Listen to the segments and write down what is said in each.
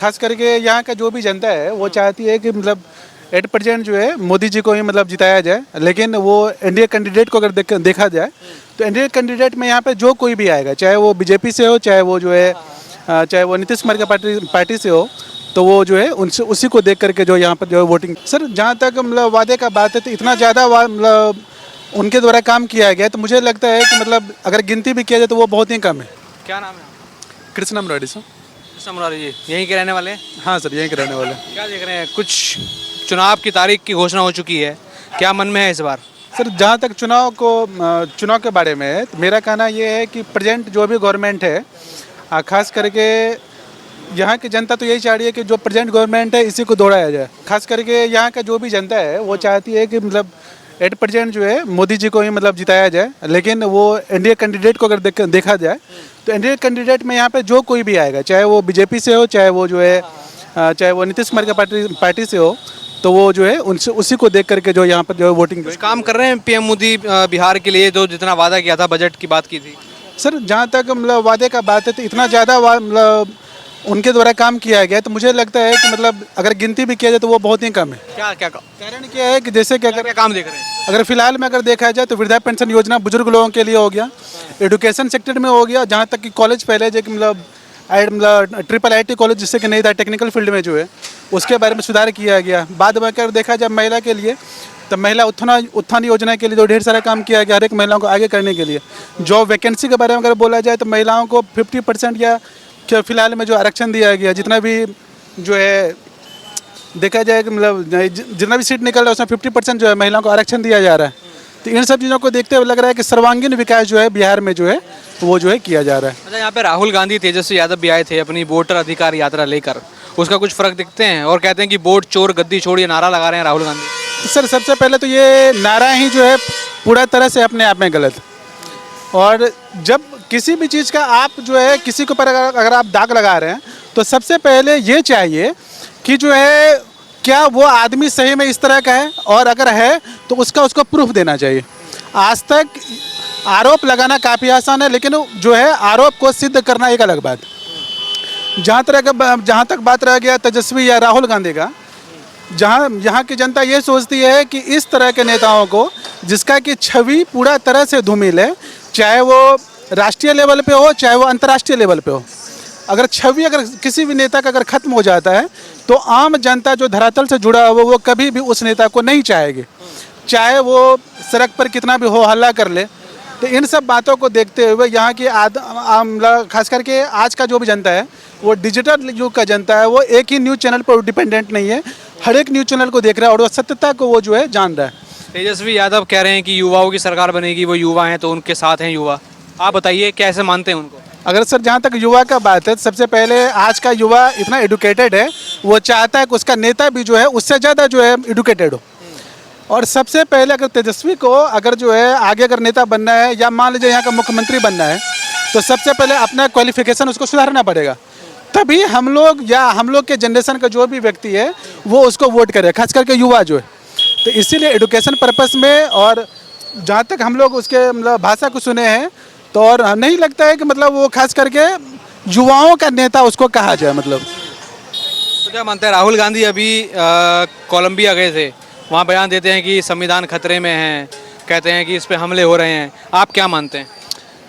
खास करके यहाँ का जो भी जनता है वो चाहती है कि मतलब एट प्रेजेंट जो है मोदी जी को ही मतलब जिताया जाए। लेकिन वो एनडीए कैंडिडेट को अगर देखा जाए तो एनडीए कैंडिडेट में यहाँ पे जो कोई भी आएगा, चाहे वो बीजेपी से हो, चाहे वो जो है चाहे वो नीतीश कुमार की पार्टी से हो, तो वो जो है उनसे उसी को देख करके जो यहाँ पर जो है वोटिंग। सर जहाँ तक मतलब वादे का बात है तो इतना ज़्यादा मतलब उनके द्वारा काम किया गया है, तो मुझे लगता है कि मतलब अगर गिनती भी किया जाए तो वो बहुत ही कम है। क्या नाम है आपका? कृष्णा मुरारी सर। कृष्णा मुरारी जी यहीं के रहने वाले हैं? हाँ सर, यहीं के रहने वाले। क्या देख रहे हैं, कुछ चुनाव की तारीख की घोषणा हो चुकी है, क्या मन में है इस बार? सर जहाँ तक चुनाव के बारे में है तो मेरा कहना ये है कि प्रेजेंट जो भी गवर्नमेंट है, खास करके यहाँ की जनता तो यही चाह रही है कि जो प्रेजेंट गवर्नमेंट है इसी को दौड़ाया जाए। खास करके यहाँ का जो भी जनता है वो चाहती है कि मतलब एट प्रेजेंट जो है मोदी जी को ही मतलब जिताया जाए। लेकिन वो एनडीए कैंडिडेट को अगर देखा जाए तो एनडीए कैंडिडेट में यहाँ पे जो कोई भी आएगा, चाहे वो बीजेपी से हो, चाहे वो जो है चाहे वो नीतीश कुमार की पार्टी से हो, तो वो जो है उनसे उसी को देख करके जो यहाँ पर जो है वोटिंग। कुछ काम कर रहे हैं पीएम मोदी बिहार के लिए, जो जितना वादा किया था, बजट की बात की थी? सर जहाँ तक मतलब वादे का बात है तो इतना ज़्यादा मतलब उनके द्वारा काम किया गया है, तो मुझे लगता है कि मतलब अगर गिनती भी किया जाए तो वो बहुत ही कम है। क्या क्या कारण क्या है कि जैसे कि अगर काम देख रहे हैं? अगर फिलहाल में अगर देखा जाए तो वृद्धा पेंशन योजना बुजुर्ग लोगों के लिए हो गया, एजुकेशन सेक्टर में हो गया, जहाँ तक कि कॉलेज पहले जो कि मतलब ट्रिपल IIT कॉलेज जिससे कि नहीं था, टेक्निकल फील्ड में जो है उसके बारे में सुधार किया गया। बाद में अगर देखा जाए महिला के लिए तो महिला उत्थान योजना के लिए जो ढेर सारा काम किया गया हर एक महिलाओं को आगे करने के लिए। जॉब वैकेंसी के बारे में अगर बोला जाए तो महिलाओं को 50% या फिलहाल में जो आरक्षण दिया गया, जितना भी जो है देखा जाए कि मतलब जितना भी सीट निकल रहा है उसमें 50% जो है महिलाओं को आरक्षण दिया जा रहा है। तो इन सब चीज़ों को देखते हुए लग रहा है कि सर्वांगीण विकास जो है बिहार में जो है वो जो है किया जा रहा है। अच्छा, यहाँ पे राहुल गांधी, तेजस्वी यादव भी आए थे अपनी वोटर अधिकार यात्रा लेकर, उसका कुछ फर्क दिखते हैं? और कहते हैं कि वोट चोर गद्दी छोड़, ये नारा लगा रहे हैं राहुल गांधी। सर सबसे पहले तो ये नारा ही जो है पूरा तरह से अपने आप में गलत। और जब किसी भी चीज़ का आप जो है किसी के ऊपर अगर आप दाग लगा रहे हैं तो सबसे पहले ये चाहिए कि जो है क्या वो आदमी सही में इस तरह का है, और अगर है तो उसको प्रूफ देना चाहिए। आज तक आरोप लगाना काफ़ी आसान है, लेकिन जो है आरोप को सिद्ध करना एक अलग बात। जहाँ तक बात रह गया तेजस्वी या राहुल गांधी का, जहाँ यहाँ की जनता ये सोचती है कि इस तरह के नेताओं को जिसका कि छवि पूरा तरह से धूमिल है, चाहे वो राष्ट्रीय लेवल पे हो चाहे वो अंतर्राष्ट्रीय लेवल पे हो, अगर छवि अगर किसी भी नेता का अगर खत्म हो जाता है तो आम जनता जो धरातल से जुड़ा हुआ वो कभी भी उस नेता को नहीं चाहेगी, चाहे वो सड़क पर कितना भी हो हल्ला कर ले। तो इन सब बातों को देखते हुए यहाँ की खास करके आज का जो भी जनता है वो डिजिटल युग का जनता है, वो एक ही न्यूज़ चैनल पर डिपेंडेंट नहीं है, हर एक न्यूज़ चैनल को देख रहा है और वो सत्यता को वो जो है जान रहा है। तेजस्वी यादव कह रहे हैं कि युवाओं की सरकार बनेगी, वो युवा हैं तो उनके साथ हैं युवा। आप बताइए कैसे मानते हैं उनको? अगर सर जहाँ तक युवा का बात है, सबसे पहले आज का युवा इतना एडुकेटेड है, वो चाहता है कि उसका नेता भी जो है उससे ज़्यादा जो है एडुकेटेड हो। और सबसे पहले अगर तेजस्वी को अगर जो है आगे अगर नेता बनना है या मान लीजिए यहाँ का मुख्यमंत्री बनना है तो सबसे पहले अपना क्वालिफिकेशन उसको सुधारना पड़ेगा, तभी हम लोग के जनरेशन का जो भी व्यक्ति है वो उसको वोट करे, खास करके युवा जो है। तो इसीलिए एडुकेशन पर्पस में, और जहाँ तक हम लोग उसके मतलब भाषा को सुने हैं तो और नहीं लगता है कि मतलब वो खास करके युवाओं का नेता उसको कहा जाए। मतलब तो क्या मानते हैं, राहुल गांधी अभी कोलंबिया गए थे, वहाँ बयान देते हैं कि संविधान खतरे में है, कहते हैं कि इस पे हमले हो रहे हैं, आप क्या मानते हैं?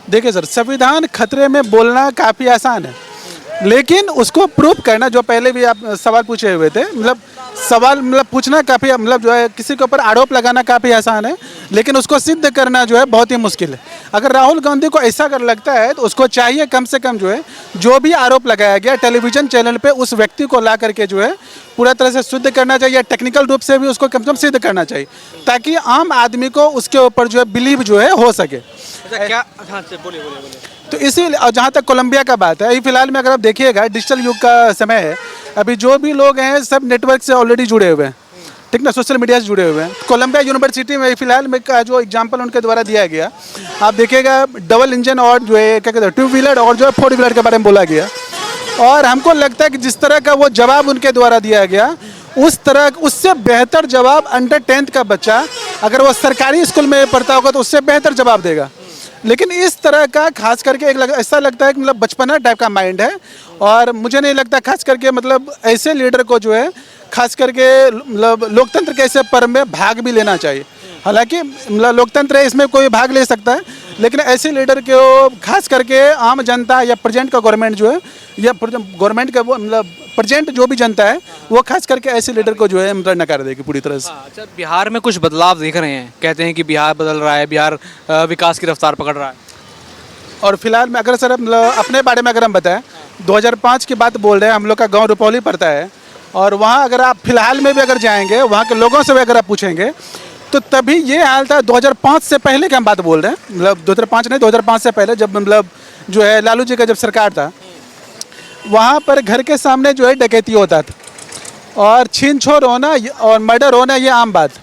देखिए सर, संविधान खतरे में बोलना काफ़ी आसान है, लेकिन उसको प्रूफ करना, जो पहले भी आप सवाल पूछे हुए थे, मतलब सवाल मतलब पूछना काफ़ी मतलब जो है किसी के ऊपर आरोप लगाना काफ़ी आसान है, लेकिन उसको सिद्ध करना जो है बहुत ही मुश्किल है। अगर राहुल गांधी को ऐसा अगर लगता है तो उसको चाहिए कम से कम जो है जो भी आरोप लगाया गया टेलीविज़न चैनल पे उस व्यक्ति को ला करके जो है पूरा तरह से सिद्ध करना चाहिए, टेक्निकल रूप से भी उसको कम से कम सिद्ध करना चाहिए, ताकि आम आदमी को उसके ऊपर जो है बिलीव जो है हो सके। क्या? बोलिए। तो इसीलिए, और जहाँ तक कोलंबिया का बात है, अभी फिलहाल में अगर आप देखिएगा डिजिटल युग का समय है, अभी जो भी लोग हैं सब नेटवर्क से ऑलरेडी जुड़े हुए हैं, ठीक ना, सोशल मीडिया से जुड़े हुए हैं। कोलंबिया यूनिवर्सिटी में फिलहाल में का जो एग्जांपल उनके द्वारा दिया गया, आप देखिएगा डबल इंजन और जो है क्या कहते हैं 2 व्हीलर और जो है 4 व्हीलर के बारे में बोला गया, और हमको लगता है कि जिस तरह का वो जवाब उनके द्वारा दिया गया उससे बेहतर जवाब अंडर 10th का बच्चा अगर वो सरकारी स्कूल में पढ़ता होगा तो उससे बेहतर जवाब देगा। लेकिन इस तरह का खास करके ऐसा लगता है कि मतलब बचपना टाइप का माइंड है। और मुझे नहीं लगता खास करके मतलब ऐसे लीडर को जो है खास करके मतलब लोकतंत्र के ऐसे पर्व में भाग भी लेना चाहिए। हालांकि मतलब लोकतंत्र है, इसमें कोई भाग ले सकता है, लेकिन ऐसे लीडर को खास करके आम जनता या प्रेजेंट का गवर्नमेंट जो है या गवर्नमेंट का वो मतलब प्रेजेंट जो भी जनता है वो खास करके ऐसे लीडर को जो है मतलब नकार देगी पूरी तरह से। अच्छा, बिहार में कुछ बदलाव देख रहे हैं, कहते हैं कि बिहार बदल रहा है, बिहार विकास की रफ्तार पकड़ रहा है। और फिलहाल में अगर सर मतलब अपने बारे में अगर हम बताएं, 2005 की बात बोल रहे हैं, हम लोग का गांव रुपौली पड़ता है। और वहाँ अगर आप फिलहाल में भी अगर जाएंगे, वहाँ के लोगों से भी अगर आप पूछेंगे तो तभी ये हाल था। 2005 से पहले की हम बात बोल रहे हैं, मतलब 2005 नहीं, 2005 से पहले जब मतलब जो है लालू जी का जब सरकार था, वहाँ पर घर के सामने जो है डकैती होता था और छीन छोर होना और मर्डर होना ये आम बात।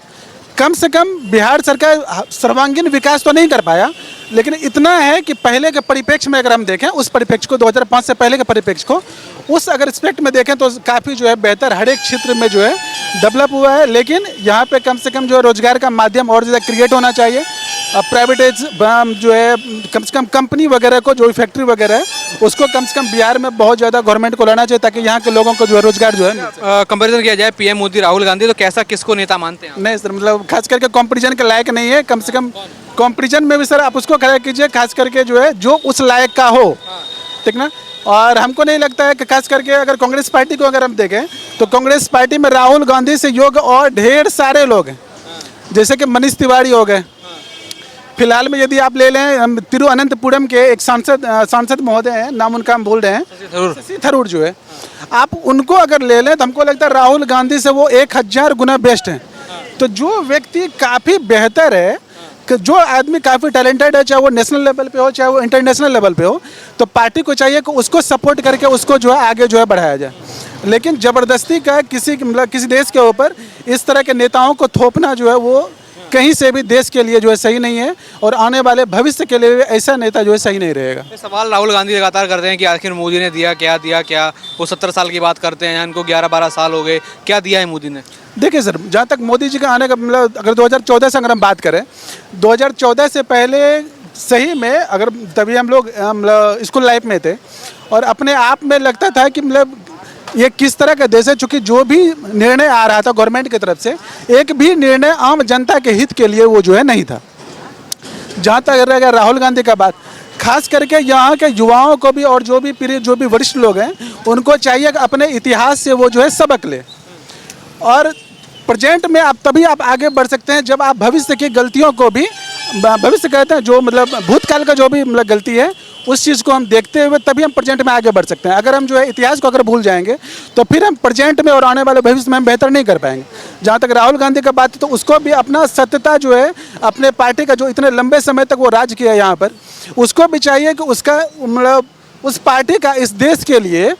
कम से कम बिहार सरकार सर्वांगीण विकास तो नहीं कर पाया, लेकिन इतना है कि पहले के परिप्रेक्ष्य में अगर हम देखें, उस परिप्रेक्ष्य को 2005 से पहले के परिप्रेक्ष्य को उस अगर रिस्पेक्ट में देखें तो काफ़ी जो है बेहतर हर एक क्षेत्र में जो है डेवलप हुआ है। लेकिन यहाँ पे कम से कम जो है रोजगार का माध्यम और ज़्यादा क्रिएट होना चाहिए। प्राइवेटाइज जो है कम से कम कंपनी वगैरह को, जो फैक्ट्री वगैरह है उसको कम से कम बिहार में बहुत ज़्यादा गवर्नमेंट को लाना चाहिए, ताकि यहाँ के लोगों को जो है रोजगार जो है कंपैरिजन किया जाए पीएम मोदी राहुल गांधी, तो कैसा किसको नेता मानते हैं आप? नहीं सर, मतलब खास करके कंपटीशन के लायक नहीं है। कम से कम कंपटीशन में भी सर आप उसको खड़ा कीजिए खास करके जो है जो उस लायक का हो, ठीक ना। और हमको नहीं लगता है कि खास करके अगर कांग्रेस पार्टी को अगर हम देखें तो कांग्रेस पार्टी में राहुल गांधी से योग्य और ढेर सारे लोग हैं, जैसे कि मनीष तिवारी हो गए। फिलहाल में यदि आप ले लें, हम तिरुवनंतपुरम के एक सांसद महोदय हैं, नाम उनका हम बोल रहे हैं, शशि थरूर जो है, आप उनको अगर ले लें तो हमको लगता है राहुल गांधी से वो 1000 गुना बेस्ट हैं। तो जो व्यक्ति काफ़ी बेहतर है, कि जो आदमी काफ़ी टैलेंटेड है, चाहे वो नेशनल लेवल पे हो चाहे वो इंटरनेशनल लेवल पे हो, तो पार्टी को चाहिए कि उसको सपोर्ट करके उसको जो है आगे जो है बढ़ाया जाए। लेकिन ज़बरदस्ती का किसी देश के ऊपर इस तरह के नेताओं को थोपना जो है वो कहीं से भी देश के लिए जो है सही नहीं है, और आने वाले भविष्य के लिए ऐसा नेता जो है सही नहीं रहेगा। ये सवाल राहुल गांधी लगातार करते हैं कि आखिर मोदी ने दिया क्या। वो 70 साल की बात करते हैं, इनको 11-12 साल हो गए, क्या दिया है मोदी ने? देखिए सर, जहाँ तक मोदी जी का आने का मतलब अगर 2014 से अगर हम बात करें, 2014 से पहले सही में अगर तभी हम लोग स्कूल लाइफ में थे और अपने आप में लगता था कि मतलब ये किस तरह का देश है, चूँकि जो भी निर्णय आ रहा था गवर्नमेंट की तरफ से, एक भी निर्णय आम जनता के हित के लिए वो जो है नहीं था। जहाँ तक रहेगा राहुल गांधी का बात, खास करके यहाँ के युवाओं को भी और जो भी वरिष्ठ लोग हैं उनको चाहिए कि अपने इतिहास से वो जो है सबक ले। और प्रेजेंट में आप तभी आप आगे बढ़ सकते हैं जब आप भविष्य की गलतियों को भी, भविष्य कहते हैं जो मतलब भूतकाल का जो भी मतलब गलती है उस चीज़ को हम देखते हुए तभी हम प्रेजेंट में आगे बढ़ सकते हैं। अगर हम जो है इतिहास को अगर भूल जाएंगे तो फिर हम प्रेजेंट में और आने वाले भविष्य में हम बेहतर नहीं कर पाएंगे। जहाँ तक राहुल गांधी का बात है तो उसको भी अपना सत्यता जो है, अपने पार्टी का जो इतने लंबे समय तक वो राज किया यहाँ पर, उसको भी चाहिए कि उसका मतलब उस पार्टी का इस देश के लिए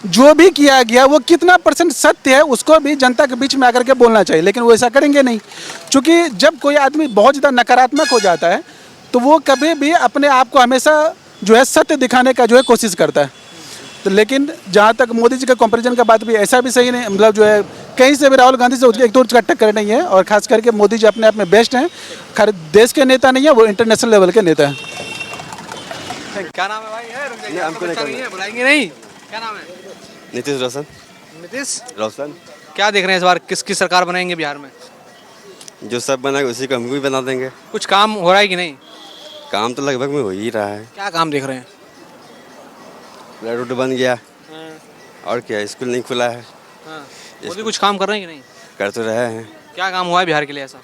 जो भी किया गया वो कितना % सत्य है उसको भी जनता के बीच में आकर के बोलना चाहिए। लेकिन वो ऐसा करेंगे नहीं, क्योंकि जब कोई आदमी बहुत ज़्यादा नकारात्मक हो जाता है तो वो कभी भी अपने आप को हमेशा जो है सत्य दिखाने का जो है कोशिश करता है। तो लेकिन जहाँ तक मोदी जी का कंपैरिजन का बात भी ऐसा भी सही नहीं, मतलब जो है कहीं से भी राहुल गांधी से एक तो उसका टक्कर नहीं है। और खास करके मोदी जी अपने आप में बेस्ट हैं, खैर देश के नेता नहीं है, वो इंटरनेशनल लेवल के नेता हैं। क्या नाम है भाई? है बुलाएंगे नहीं, क्या नाम है? नीतीश रोशन। नीतीश रोशन क्या देख रहे हैं इस बार किसकी सरकार बनाएंगे बिहार में? जो सब बनाएगा उसी को हम भी बना देंगे। कुछ काम हो रहा है कि नहीं? काम तो लगभग में हो ही रहा है। क्या काम देख रहे हैं? रोड बन गया और क्या, स्कूल नहीं खुला है। मोदी कुछ काम कर रहे हैं कि नहीं? कर तो रहे हैं। क्या काम हुआ है बिहार के लिए ऐसा?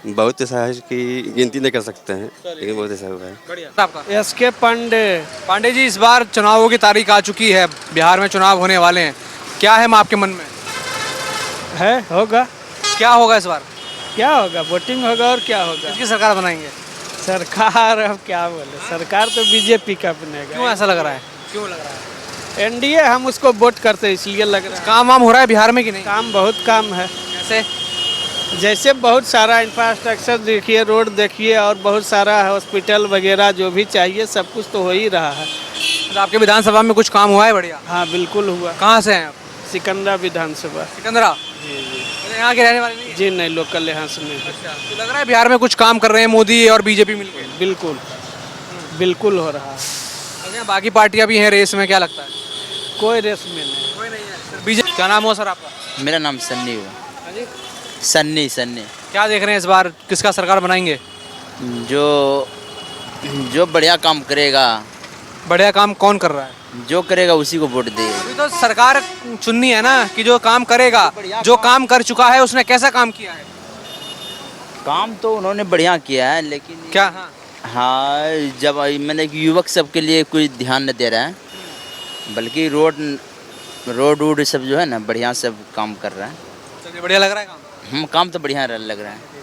बहुत ऐसा है कि गिनती नहीं कर सकते हैं, लेकिन बहुत ऐसा हुआ है। बढ़िया। आपका? SK पांडे जी, इस बार चुनावों की तारीख आ चुकी है, बिहार में चुनाव होने वाले हैं, क्या है आपके मन में? है, होगा। क्या होगा इस बार? क्या होगा? वोटिंग होगा और क्या होगा? किसकी सरकार बनाएंगे? सरकार अब क्या बोले, सरकार तो बीजेपी का बनेगा। क्यों ऐसा लग रहा है? क्यों लग रहा है? NDA हम उसको वोट करते इसलिए लग रहा है। काम वाम हो रहा है बिहार में कि नहीं? काम बहुत काम है, कैसे? जैसे बहुत सारा इंफ्रास्ट्रक्चर देखिए, रोड देखिए, और बहुत सारा हॉस्पिटल वगैरह जो भी चाहिए सब कुछ तो हो ही रहा है। तो आपके विधानसभा में कुछ काम हुआ है? बढ़िया। हाँ बिल्कुल हुआ। कहाँ से हैं आप? सिकंदरा विधानसभा। सिकंदरा। यहाँ के रहने वाले नहीं हैं? जी नहीं, लोकल यहाँ से नहीं। अच्छा, तो लग रहा है बिहार में कुछ काम कर रहे हैं मोदी और बीजेपी मिलकर। बिल्कुल बिल्कुल हो रहा है, और यहाँ बाकी पार्टियां भी हैं रेस में, क्या लगता है? कोई रेस में नहीं। कोई नहीं है। बीजेपी क्या नाम हो सर आपका? मेरा नाम सन्नी हुआ। हाँ जी। सन्नी सन्नी। क्या देख रहे हैं इस बार किसका सरकार बनाएंगे? जो जो बढ़िया काम करेगा, बढ़िया काम कौन कर रहा है? जो करेगा उसी को वोट दे। अभी तो सरकार चुननी है ना कि जो काम करेगा, जो काम कर चुका है उसने कैसा काम किया है? काम तो उन्होंने बढ़िया किया है, लेकिन क्या? हाँ, हाँ, जब मैंने कि युवक सबके लिए कोई ध्यान न दे रहा है, बल्कि रोड सब जो है ना बढ़िया सब काम कर रहा है। चलिए बढ़िया लग रहा है काम। काम तो बढ़िया लग रहा है।